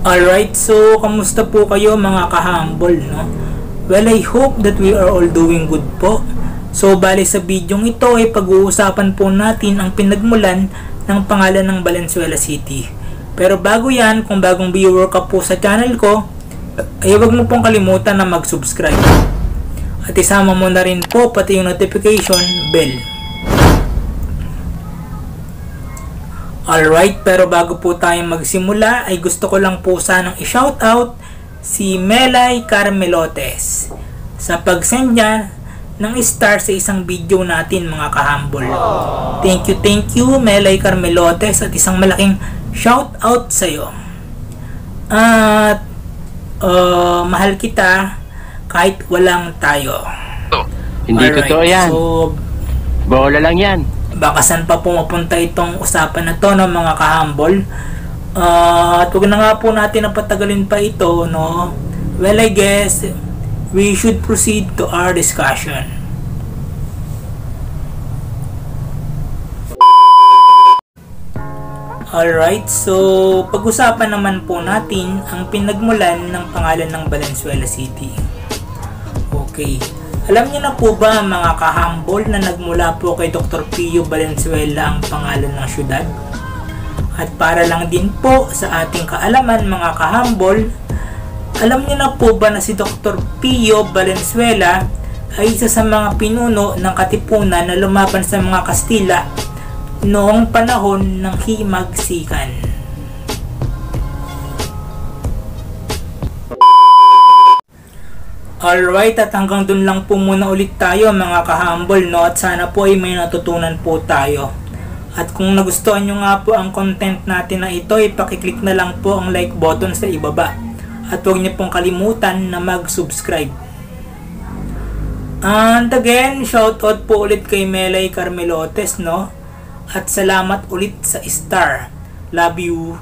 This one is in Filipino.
Alright, so kamusta po kayo mga ka-humble, no? Well, I hope that we are all doing good po. So, bali sa bidyong ito ay pag-uusapan po natin ang pinagmulan ng pangalan ng Valenzuela City. Pero bago yan, kung bagong viewer ka po sa channel ko, ay huwag mo pong kalimutan na mag-subscribe. At isama mo na rin po pati yung notification bell. Alright, pero bago po tayo magsimula ay gusto ko lang po sanang i-shoutout si Melay Carmelotes sa pag-send niya ng star sa isang video natin mga ka-humble. Thank you Melay Carmelotes at isang malaking shoutout sa iyo. At mahal kita kahit walang tayo. Hindi totoo yan. So, bola lang yan. Baka saan pa pumapunta itong usapan na to ng mga ka-humble. At huwag na nga po natin na patagalin pa ito, no? Well, I guess we should proceed to our discussion. Alright, so pag-usapan naman po natin ang pinagmulan ng pangalan ng Valenzuela City. Okay. Alam niyo na po ba mga ka-humble na nagmula po kay Dr. Pio Valenzuela ang pangalan ng syudad? At para lang din po sa ating kaalaman mga ka-humble, alam niyo na po ba na si Dr. Pio Valenzuela ay isa sa mga pinuno ng katipunan na lumaban sa mga Kastila noong panahon ng himagsikan? Alright, at hanggang dun lang po muna ulit tayo mga ka-humble, no? At sana po ay may natutunan po tayo. At kung nagustuhan nyo nga po ang content natin na ito, ipakiclick na lang po ang like button sa ibaba. At huwag nyo pong kalimutan na mag-subscribe. And again, shoutout po ulit kay Melay Carmelotes, no? At salamat ulit sa star. Love you.